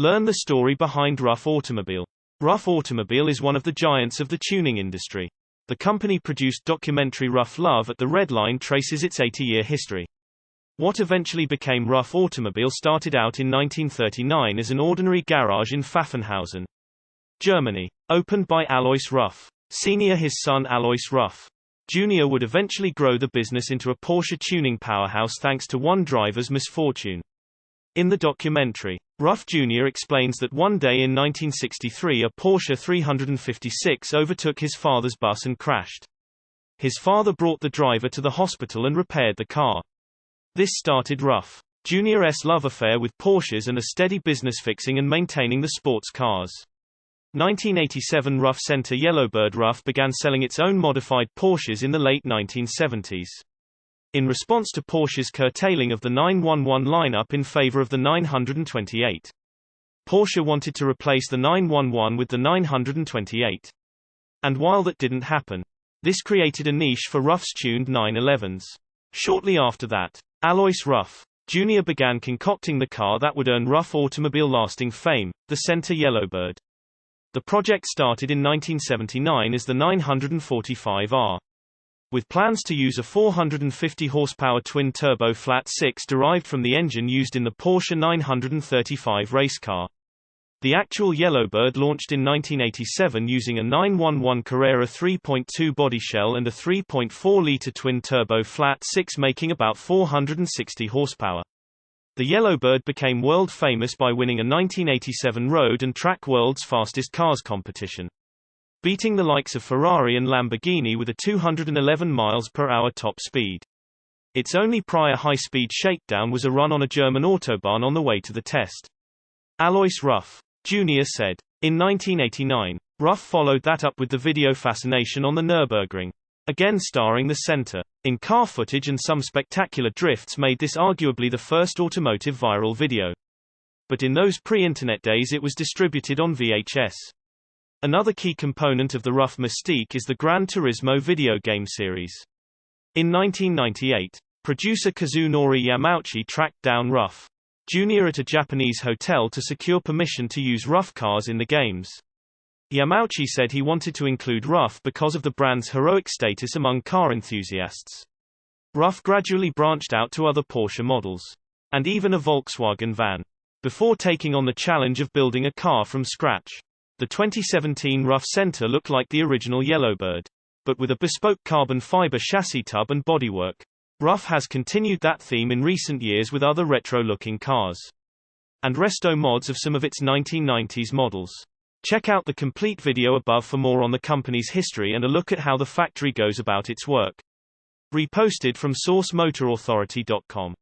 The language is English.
Learn the story behind Ruf Automobile. Ruf Automobile is one of the giants of the tuning industry. The company-produced documentary Rough Love at the Red Line traces its 80-year history. What eventually became Ruf Automobile started out in 1939 as an ordinary garage in Pfaffenhausen, Germany. Opened by Alois Ruf Sr. His son Alois Ruf Jr. would eventually grow the business into a Porsche tuning powerhouse thanks to one driver's misfortune. In the documentary, Ruf Jr. explains that one day in 1963 a Porsche 356 overtook his father's bus and crashed. His father brought the driver to the hospital and repaired the car. This started Ruf Jr.'s love affair with Porsches and a steady business fixing and maintaining the sports cars. 1987 Ruf Center Yellowbird. Ruf began selling its own modified Porsches in the late 1970s. In response to Porsche's curtailing of the 911 lineup in favor of the 928. Porsche wanted to replace the 911 with the 928. And while that didn't happen, this created a niche for Ruf's tuned 911s. Shortly after that, Alois Ruf Jr. began concocting the car that would earn Ruf Automobile lasting fame, the Center Yellowbird. The project started in 1979 as the 945R. With plans to use a 450 horsepower twin-turbo flat-six derived from the engine used in the Porsche 935 race car. The actual Yellowbird launched in 1987 using a 911 Carrera 3.2 body shell and a 3.4-liter twin-turbo flat-six making about 460 horsepower. The Yellowbird became world famous by winning a 1987 Road and Track World's Fastest Cars competition, beating the likes of Ferrari and Lamborghini with a 211 mph top speed. Its only prior high-speed shakedown was a run on a German autobahn on the way to the test. Alois Ruf Jr. said. In 1989, Ruf followed that up with the video Fascination on the Nürburgring, again starring the Center. In-car footage and some spectacular drifts made this arguably the first automotive viral video. But in those pre-internet days it was distributed on VHS. Another key component of the Ruf mystique is the Gran Turismo video game series. In 1998, producer Kazunori Yamauchi tracked down Ruf Jr. at a Japanese hotel to secure permission to use Ruf cars in the games. Yamauchi said he wanted to include Ruf because of the brand's heroic status among car enthusiasts. Ruf gradually branched out to other Porsche models, and even a Volkswagen van, before taking on the challenge of building a car from scratch. The 2017 Ruf Center looked like the original Yellowbird, but with a bespoke carbon fiber chassis tub and bodywork. Ruf has continued that theme in recent years with other retro-looking cars and resto mods of some of its 1990s models. Check out the complete video above for more on the company's history and a look at how the factory goes about its work. Reposted from sourcemotorauthority.com.